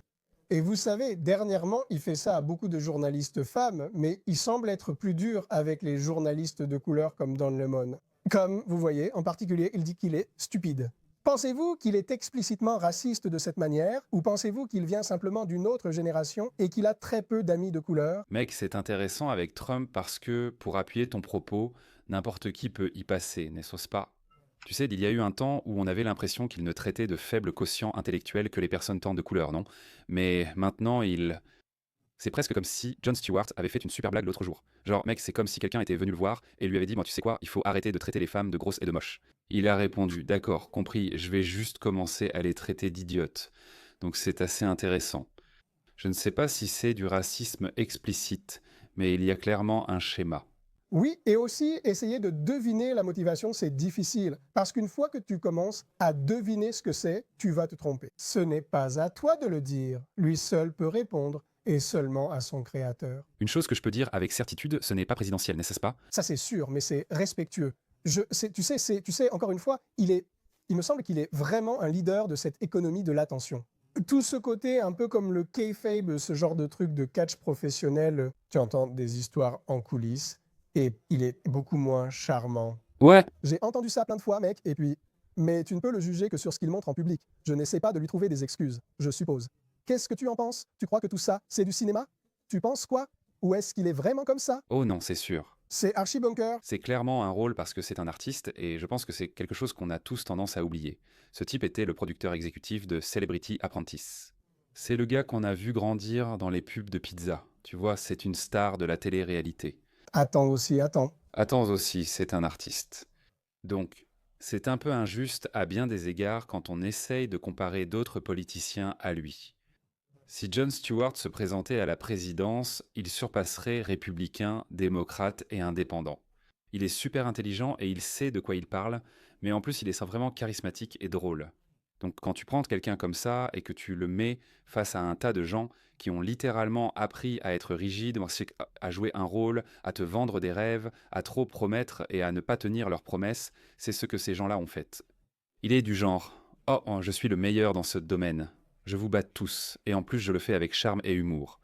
Et vous savez, dernièrement, il fait ça à beaucoup de journalistes femmes, mais il semble être plus dur avec les journalistes de couleur comme Don Lemon. Comme vous voyez, en particulier, il dit qu'il est stupide. Pensez-vous qu'il est explicitement raciste de cette manière, ou pensez-vous qu'il vient simplement d'une autre génération et qu'il a très peu d'amis de couleur? Mec, c'est intéressant avec Trump parce que, pour appuyer ton propos, n'importe qui peut y passer, n'est-ce pas? Tu sais, il y a eu un temps où on avait l'impression qu'il ne traitait de faible quotient intellectuel que les personnes tant de couleur, non? Mais maintenant, c'est presque comme si Jon Stewart avait fait une super blague l'autre jour. Genre, mec, c'est comme si quelqu'un était venu le voir et lui avait dit, moi, tu sais quoi, il faut arrêter de traiter les femmes de grosses et de moches. Il a répondu, d'accord, compris, je vais juste commencer à les traiter d'idiotes. Donc c'est assez intéressant. Je ne sais pas si c'est du racisme explicite, mais il y a clairement un schéma. Oui, et aussi essayer de deviner la motivation, c'est difficile. Parce qu'une fois que tu commences à deviner ce que c'est, tu vas te tromper. Ce n'est pas à toi de le dire. Lui seul peut répondre, et seulement à son créateur. Une chose que je peux dire avec certitude, ce n'est pas présidentiel, n'est-ce pas? Ça, c'est sûr, mais c'est respectueux. Tu sais, encore une fois, il me semble qu'il est vraiment un leader de cette économie de l'attention. Tout ce côté, un peu comme le kayfabe, ce genre de truc de catch professionnel, tu entends des histoires en coulisses, et il est beaucoup moins charmant. Ouais. J'ai entendu ça plein de fois, mec, et puis... Mais tu ne peux le juger que sur ce qu'il montre en public. Je n'essaie pas de lui trouver des excuses, je suppose. Qu'est-ce que tu en penses? Tu crois que tout ça, c'est du cinéma? Tu penses quoi? Ou est-ce qu'il est vraiment comme ça? Oh non, c'est sûr. C'est archi bunker. C'est clairement un rôle parce que c'est un artiste et je pense que c'est quelque chose qu'on a tous tendance à oublier. Ce type était le producteur exécutif de Celebrity Apprentice. C'est le gars qu'on a vu grandir dans les pubs de pizza. Tu vois, c'est une star de la télé-réalité. Attends aussi, attends. Attends aussi, c'est un artiste. Donc, c'est un peu injuste à bien des égards quand on essaye de comparer d'autres politiciens à lui. Si Jon Stewart se présentait à la présidence, il surpasserait républicains, démocrates et indépendants. Il est super intelligent et il sait de quoi il parle, mais en plus il est vraiment charismatique et drôle. Donc quand tu prends quelqu'un comme ça et que tu le mets face à un tas de gens qui ont littéralement appris à être rigides, à jouer un rôle, à te vendre des rêves, à trop promettre et à ne pas tenir leurs promesses, c'est ce que ces gens-là ont fait. Il est du genre « Oh, je suis le meilleur dans ce domaine. Je vous bats tous, et en plus je le fais avec charme et humour. »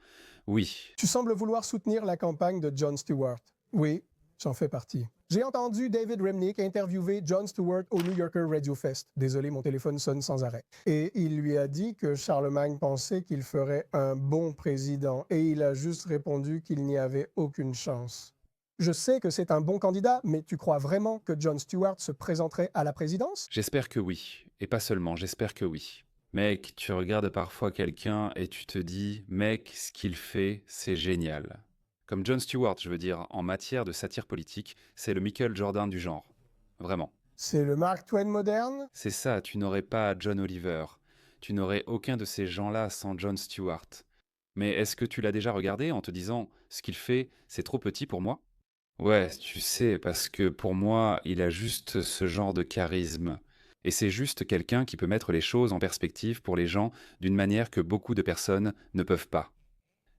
Oui, Tu sembles vouloir soutenir la campagne de Jon Stewart. Oui, j'en fais partie. J'ai entendu David Remnick interviewer Jon Stewart au New Yorker Radio Fest. Désolé, mon téléphone sonne sans arrêt. Et il lui a dit que Charlemagne pensait qu'il ferait un bon président, et il a juste répondu qu'il n'y avait aucune chance. Je sais que c'est un bon candidat, mais tu crois vraiment que Jon Stewart se présenterait à la présidence? j'espère que oui. Et pas seulement, j'espère que oui. Mec, tu regardes parfois quelqu'un et tu te dis « Mec, ce qu'il fait, c'est génial. » Comme Jon Stewart, je veux dire, en matière de satire politique, c'est le Michael Jordan du genre. Vraiment. C'est le Mark Twain moderne? C'est ça, tu n'aurais pas John Oliver. Tu n'aurais aucun de ces gens-là sans Jon Stewart. Mais est-ce que tu l'as déjà regardé en te disant « Ce qu'il fait, c'est trop petit pour moi ?» Ouais, tu sais, parce que pour moi, il a juste ce genre de charisme. Et c'est juste quelqu'un qui peut mettre les choses en perspective pour les gens d'une manière que beaucoup de personnes ne peuvent pas.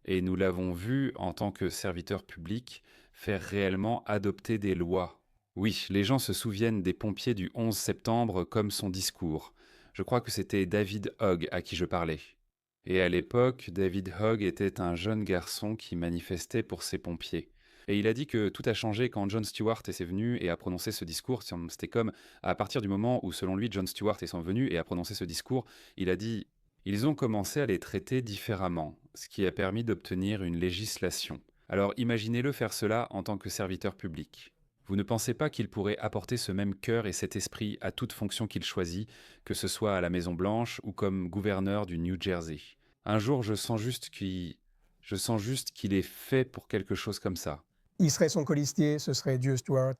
Et nous l'avons vu en tant que serviteur public faire réellement adopter des lois. Oui, les gens se souviennent des pompiers du 11 septembre comme son discours. Je crois que c'était David Hogg à qui je parlais. Et à l'époque, David Hogg était un jeune garçon qui manifestait pour ses pompiers. Et il a dit que tout a changé quand Jon Stewart est venu et a prononcé ce discours. C'était comme à partir du moment où, selon lui, Jon Stewart est venu et a prononcé ce discours, il a dit « Ils ont commencé à les traiter différemment, ce qui a permis d'obtenir une législation. » Alors imaginez-le faire cela en tant que serviteur public. Vous ne pensez pas qu'il pourrait apporter ce même cœur et cet esprit à toute fonction qu'il choisit, que ce soit à la Maison-Blanche ou comme gouverneur du New Jersey? Un jour, je sens juste qu'il est fait pour quelque chose comme ça. Il serait son colistier, ce serait Dieu Stewart.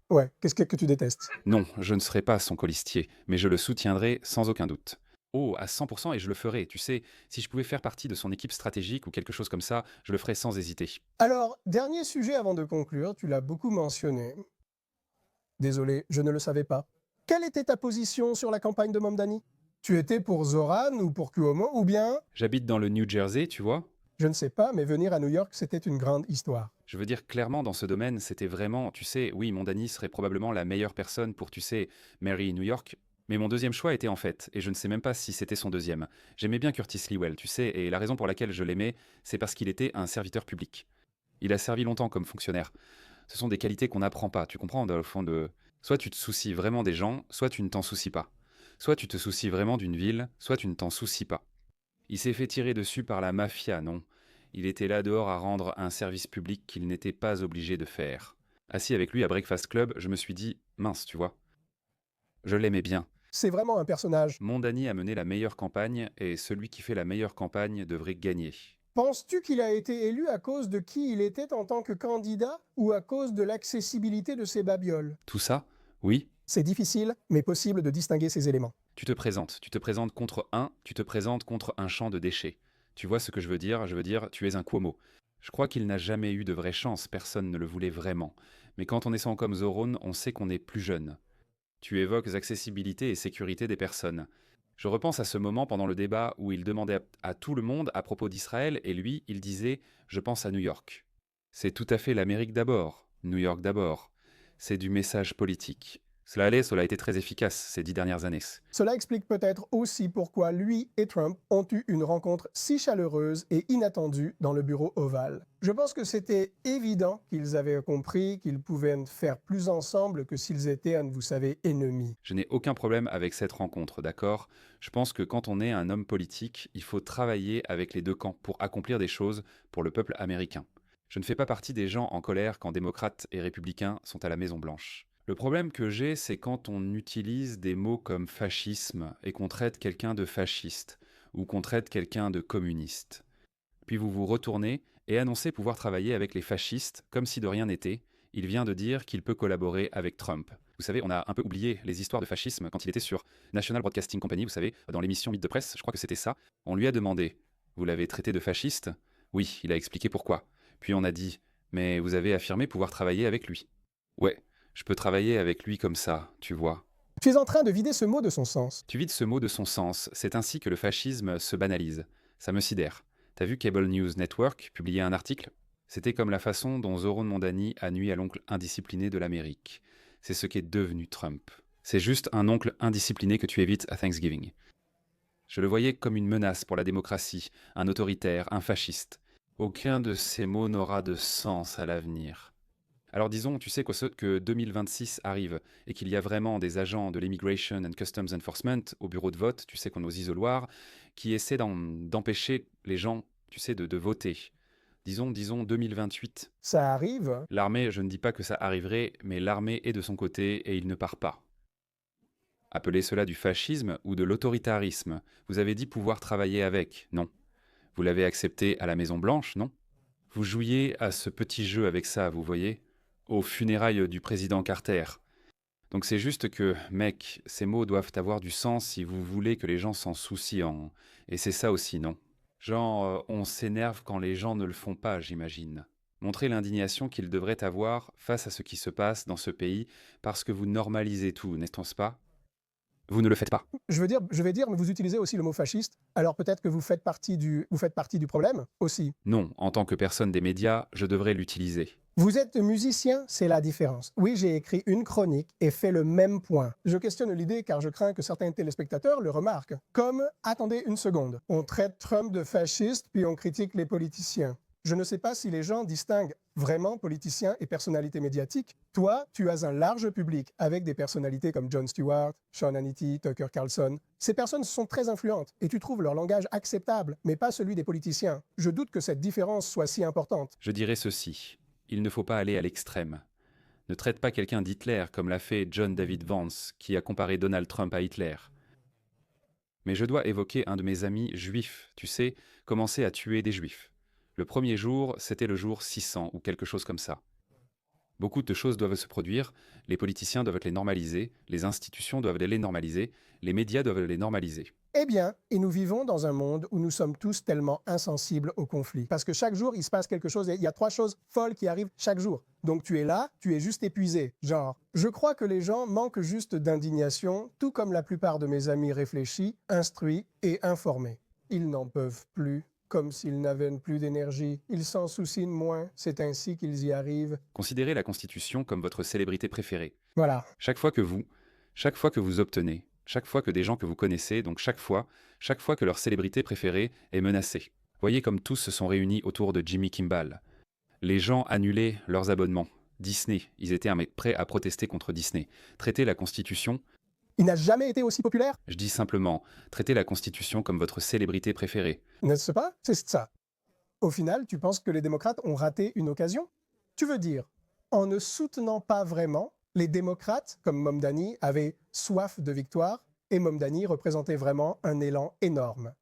Ouais, qu'est-ce que tu détestes? Non, je ne serai pas son colistier, mais je le soutiendrai sans aucun doute. Oh, à 100% et je le ferai, tu sais, si je pouvais faire partie de son équipe stratégique ou quelque chose comme ça, je le ferais sans hésiter. Alors, dernier sujet avant de conclure, tu l'as beaucoup mentionné. Désolé, je ne le savais pas. Quelle était ta position sur la campagne de Mamdani? Tu étais pour Zoran ou pour Cuomo ou bien... J'habite dans le New Jersey, tu vois. Je ne sais pas, mais venir à New York, c'était une grande histoire. Je veux dire, clairement, dans ce domaine, c'était vraiment, tu sais, oui, Mondani serait probablement la meilleure personne pour, tu sais, Mary New York, mais mon deuxième choix était en fait, et je ne sais même pas si c'était son deuxième. J'aimais bien Curtis Lewell, tu sais, et la raison pour laquelle je l'aimais, c'est parce qu'il était un serviteur public. Il a servi longtemps comme fonctionnaire. Ce sont des qualités qu'on n'apprend pas, tu comprends, dans le fond de... Soit tu te soucies vraiment des gens, soit tu ne t'en soucies pas. Soit tu te soucies vraiment d'une ville, soit tu ne t'en soucies pas. Il s'est fait tirer dessus par la mafia, non? Il était là dehors à rendre un service public qu'il n'était pas obligé de faire. Assis avec lui à Breakfast Club, je me suis dit, mince, tu vois. Je l'aimais bien. C'est vraiment un personnage. Mondani a mené la meilleure campagne, et celui qui fait la meilleure campagne devrait gagner. Penses-tu qu'il a été élu à cause de qui il était en tant que candidat ou à cause de l'accessibilité de ses babioles? Tout ça? Oui. C'est difficile, mais possible de distinguer ces éléments. Tu te présentes contre tu te présentes contre un champ de déchets. Tu vois ce que je veux dire? Je veux dire, tu es un Cuomo. Je crois qu'il n'a jamais eu de vraie chance, personne ne le voulait vraiment. Mais quand on est sans comme Zoran, on sait qu'on est plus jeune. Tu évoques accessibilité et sécurité des personnes. Je repense à ce moment pendant le débat où il demandait à tout le monde à propos d'Israël et lui, il disait je pense à New York. C'est tout à fait l'Amérique d'abord, New York d'abord. C'est du message politique. Cela a été très efficace ces 10 dernières années. Cela explique peut-être aussi pourquoi lui et Trump ont eu une rencontre si chaleureuse et inattendue dans le bureau ovale. Je pense que c'était évident qu'ils avaient compris qu'ils pouvaient faire plus ensemble que s'ils étaient, vous savez, ennemis. Je n'ai aucun problème avec cette rencontre, d'accord? Je pense que quand on est un homme politique, il faut travailler avec les deux camps pour accomplir des choses pour le peuple américain. Je ne fais pas partie des gens en colère quand démocrates et républicains sont à la Maison-Blanche. Le problème que j'ai, c'est quand on utilise des mots comme fascisme et qu'on traite quelqu'un de fasciste ou qu'on traite quelqu'un de communiste. Puis vous vous retournez et annoncez pouvoir travailler avec les fascistes comme si de rien n'était. Il vient de dire qu'il peut collaborer avec Trump. Vous savez, on a un peu oublié les histoires de fascisme quand il était sur National Broadcasting Company, vous savez, dans l'émission Mythe de presse, je crois que c'était ça. On lui a demandé « Vous l'avez traité de fasciste ?» Oui, il a expliqué pourquoi. Puis on a dit « Mais vous avez affirmé pouvoir travailler avec lui. » Ouais, je peux travailler avec lui comme ça, tu vois. Tu es en train de vider ce mot de son sens. Tu vides ce mot de son sens, c'est ainsi que le fascisme se banalise. Ça me sidère. T'as vu Cable News Network publier un article? C'était comme la façon dont Zoran Mondani a nui à l'oncle indiscipliné de l'Amérique. C'est ce qu'est devenu Trump. C'est juste un oncle indiscipliné que tu évites à Thanksgiving. Je le voyais comme une menace pour la démocratie, un autoritaire, un fasciste. Aucun de ces mots n'aura de sens à l'avenir. Alors disons, tu sais que 2026 arrive et qu'il y a vraiment des agents de l'Immigration and Customs Enforcement au bureau de vote, tu sais qu'on est aux isoloirs, qui essaient d'empêcher les gens, tu sais, de voter. Disons 2028. Ça arrive. L'armée, je ne dis pas que ça arriverait, mais l'armée est de son côté et il ne part pas. Appelez cela du fascisme ou de l'autoritarisme. Vous avez dit pouvoir travailler avec, non. Vous l'avez accepté à la Maison-Blanche, non. Vous jouiez à ce petit jeu avec ça, vous voyez, aux funérailles du président Carter. Donc c'est juste que, mec, ces mots doivent avoir du sens si vous voulez que les gens s'en soucient. Et c'est ça aussi, non? Genre, on s'énerve quand les gens ne le font pas, j'imagine. Montrez l'indignation qu'ils devraient avoir face à ce qui se passe dans ce pays parce que vous normalisez tout, n'est-ce pas? Vous ne le faites pas. Je vais dire, mais vous utilisez aussi le mot fasciste. Alors peut-être que vous faites partie du problème aussi. Non, en tant que personne des médias, je devrais l'utiliser. Vous êtes musicien, c'est la différence. Oui, j'ai écrit une chronique et fait le même point. Je questionne l'idée car je crains que certains téléspectateurs le remarquent. Comme, attendez une seconde, on traite Trump de fasciste puis on critique les politiciens. Je ne sais pas si les gens distinguent vraiment politiciens et personnalités médiatiques. Toi, tu as un large public avec des personnalités comme Jon Stewart, Sean Hannity, Tucker Carlson. Ces personnes sont très influentes et tu trouves leur langage acceptable, mais pas celui des politiciens. Je doute que cette différence soit si importante. Je dirais ceci. Il ne faut pas aller à l'extrême. Ne traite pas quelqu'un d'Hitler comme l'a fait John David Vance, qui a comparé Donald Trump à Hitler. Mais je dois évoquer un de mes amis juifs, tu sais, commencer à tuer des juifs. Le premier jour, c'était le jour 600 ou quelque chose comme ça. Beaucoup de choses doivent se produire, les politiciens doivent les normaliser, les institutions doivent les normaliser, les médias doivent les normaliser. Eh bien, et nous vivons dans un monde où nous sommes tous tellement insensibles au conflit. Parce que chaque jour, il se passe quelque chose et il y a 3 choses folles qui arrivent chaque jour. Donc tu es là, tu es juste épuisé. Genre, je crois que les gens manquent juste d'indignation, tout comme la plupart de mes amis réfléchis, instruits et informés. Ils n'en peuvent plus. Comme s'ils n'avaient plus d'énergie. Ils s'en soucient de moins. C'est ainsi qu'ils y arrivent. Considérez la Constitution comme votre célébrité préférée. Voilà. Chaque fois que vous obtenez, chaque fois que des gens que vous connaissez, donc chaque fois que leur célébrité préférée est menacée. Voyez comme tous se sont réunis autour de Jimmy Kimmel. Les gens annulaient leurs abonnements. Disney, ils étaient prêts à protester contre Disney. Traiter la Constitution... Il n'a jamais été aussi populaire. Je dis simplement, traitez la Constitution comme votre célébrité préférée. N'est-ce pas? C'est ça. Au final, tu penses que les démocrates ont raté une occasion? Tu veux dire, en ne soutenant pas vraiment, les démocrates, comme Mamdani, avaient soif de victoire et Mamdani représentait vraiment un élan énorme.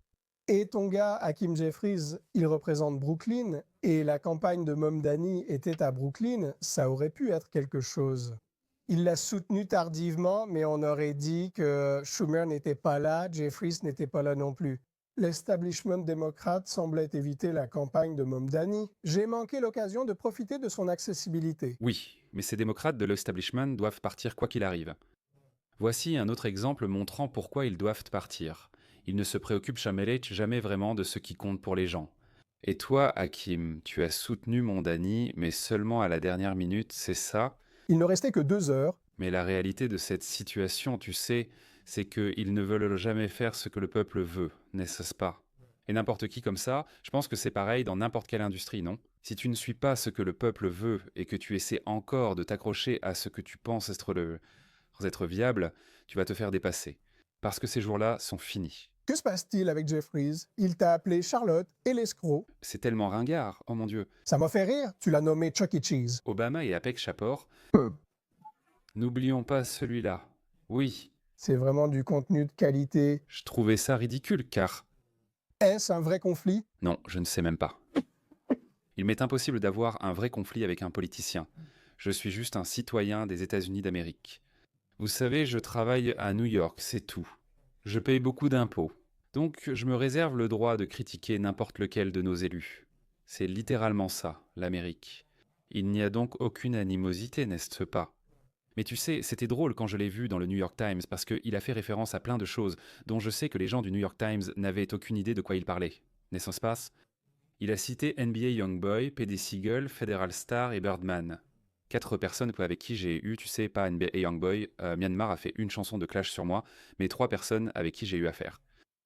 Et ton gars, Hakeem Jeffries, il représente Brooklyn et la campagne de Mamdani était à Brooklyn, ça aurait pu être quelque chose. Il l'a soutenu tardivement, mais on aurait dit que Schumer n'était pas là, Jeffries n'était pas là non plus. L'establishment démocrate semblait éviter la campagne de Mamdani. J'ai manqué l'occasion de profiter de son accessibilité. Oui, mais ces démocrates de l'establishment doivent partir quoi qu'il arrive. Voici un autre exemple montrant pourquoi ils doivent partir. Ils ne se préoccupent jamais vraiment de ce qui compte pour les gens. Et toi, Hakim, tu as soutenu Mondani, mais seulement à la dernière minute, c'est ça? Il ne restait que 2 heures. Mais la réalité de cette situation, tu sais, c'est qu'ils ne veulent jamais faire ce que le peuple veut, n'est-ce pas? Et n'importe qui comme ça, je pense que c'est pareil dans n'importe quelle industrie, non? Si tu ne suis pas ce que le peuple veut et que tu essaies encore de t'accrocher à ce que tu penses être viable, tu vas te faire dépasser. Parce que ces jours-là sont finis. Que se passe-t-il avec Jeffries? Il t'a appelé Charlotte et l'escroc. C'est tellement ringard, oh mon Dieu. Ça m'a fait rire, tu l'as nommé Chuck E. Cheese. Obama et Apec Chapor, n'oublions pas celui-là. Oui, C'est vraiment du contenu de qualité. je trouvais ça ridicule car... Est-ce un vrai conflit? Non, je ne sais même pas. Il m'est impossible d'avoir un vrai conflit avec un politicien. Je suis juste un citoyen des États-Unis d'Amérique. Vous savez, je travaille à New York, c'est tout. Je paye beaucoup d'impôts. Donc, je me réserve le droit de critiquer n'importe lequel de nos élus. C'est littéralement ça, l'Amérique. Il n'y a donc aucune animosité, n'est-ce pas? Mais tu sais, c'était drôle quand je l'ai vu dans le New York Times parce qu'il a fait référence à plein de choses dont je sais que les gens du New York Times n'avaient aucune idée de quoi il parlait. N'est-ce pas? Il a cité NBA Youngboy, PD Seagull, Federal Star et Birdman. 4 personnes avec qui j'ai eu, tu sais, pas NBA Youngboy, Myanmar a fait une chanson de Clash sur moi, mais 3 personnes avec qui j'ai eu affaire.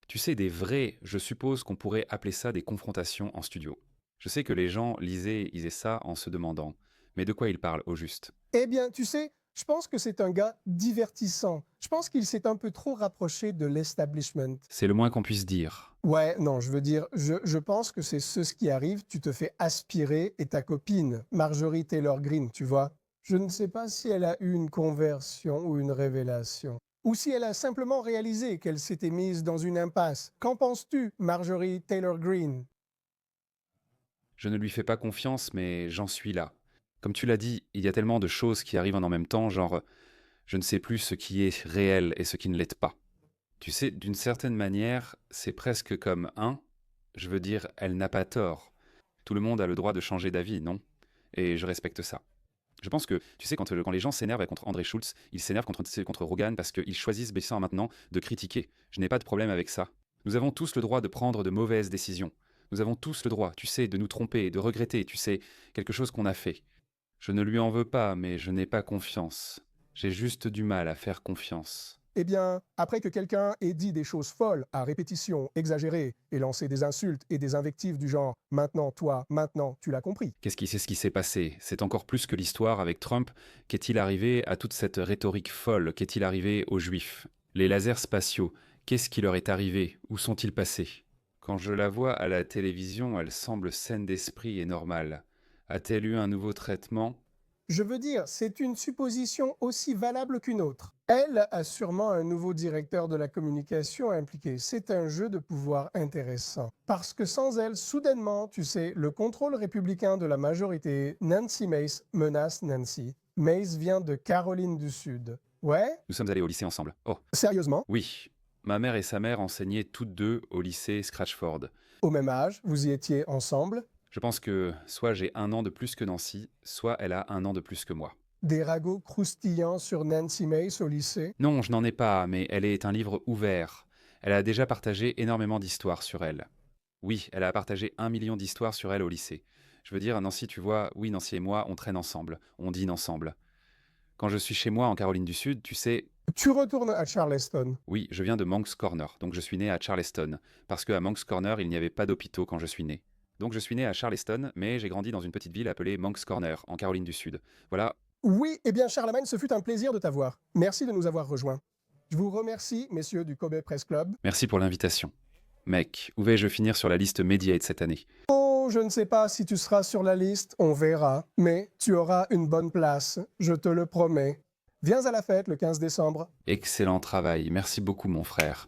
Tu sais, des vrais, je suppose qu'on pourrait appeler ça des confrontations en studio. Je sais que les gens lisaient ça en se demandant, mais de quoi il parle au juste? Eh bien, tu sais, je pense que c'est un gars divertissant. Je pense qu'il s'est un peu trop rapproché de l'establishment. C'est le moins qu'on puisse dire. Ouais, non, je veux dire, je pense que c'est ce qui arrive, tu te fais aspirer et ta copine, Marjorie Taylor Greene, tu vois. Je ne sais pas si elle a eu une conversion ou une révélation. Ou si elle a simplement réalisé qu'elle s'était mise dans une impasse. Qu'en penses-tu, Marjorie Taylor Greene? Je ne lui fais pas confiance, mais j'en suis là. Comme tu l'as dit, il y a tellement de choses qui arrivent en même temps, genre, je ne sais plus ce qui est réel et ce qui ne l'est pas. Tu sais, d'une certaine manière, c'est presque comme je veux dire, elle n'a pas tort. Tout le monde a le droit de changer d'avis, non? Et je respecte ça. Je pense que, tu sais, quand les gens s'énervent contre André Schulz, ils s'énervent contre Rogan parce qu'ils choisissent baissant maintenant de critiquer. Je n'ai pas de problème avec ça. Nous avons tous le droit de prendre de mauvaises décisions. Nous avons tous le droit, tu sais, de nous tromper, de regretter, tu sais, quelque chose qu'on a fait. Je ne lui en veux pas, mais je n'ai pas confiance. J'ai juste du mal à faire confiance. Eh bien, après que quelqu'un ait dit des choses folles, à répétition, exagérées, et lancé des insultes et des invectives du genre « maintenant, toi, maintenant, tu l'as compris ». C'est ce qui s'est passé? C'est encore plus que l'histoire avec Trump. Qu'est-il arrivé à toute cette rhétorique folle? Qu'est-il arrivé aux Juifs? Les lasers spatiaux, qu'est-ce qui leur est arrivé? Où sont-ils passés? Quand je la vois à la télévision, elle semble saine d'esprit et normale. A-t-elle eu un nouveau traitement? Je veux dire, c'est une supposition aussi valable qu'une autre. Elle a sûrement un nouveau directeur de la communication impliqué. C'est un jeu de pouvoir intéressant. Parce que sans elle, soudainement, tu sais, le contrôle républicain de la majorité, Nancy Mace, menace Nancy. Mace vient de Caroline du Sud. Ouais? Nous sommes allés au lycée ensemble. Oh, Sérieusement? oui. Ma mère et sa mère enseignaient toutes deux au lycée Scratchford. Au même âge, vous y étiez ensemble? Je pense que soit j'ai 1 an de plus que Nancy, soit elle a 1 an de plus que moi. Des ragots croustillants sur Nancy Mace au lycée? Non, je n'en ai pas, mais elle est un livre ouvert. Elle a déjà partagé énormément d'histoires sur elle. Oui, elle a partagé 1 million d'histoires sur elle au lycée. Je veux dire, Nancy, tu vois, oui, Nancy et moi, on traîne ensemble, on dîne ensemble. Quand je suis chez moi en Caroline du Sud, tu sais, Tu retournes à Charleston. oui, je viens de Moncks Corner, donc je suis né à Charleston, parce qu'à Moncks Corner, il n'y avait pas d'hôpitaux quand je suis né. Donc je suis né à Charleston, mais j'ai grandi dans une petite ville appelée Moncks Corner, en Caroline du Sud. Voilà. Oui, eh bien, Charlemagne, ce fut un plaisir de t'avoir. Merci de nous avoir rejoints. Je vous remercie, messieurs du Kobe Press Club. Merci pour l'invitation. Mec, où vais-je finir sur la liste Mediate cette année? Oh, je ne sais pas si tu seras sur la liste, on verra. Mais tu auras une bonne place, je te le promets. Viens à la fête le 15 décembre. Excellent travail, merci beaucoup mon frère.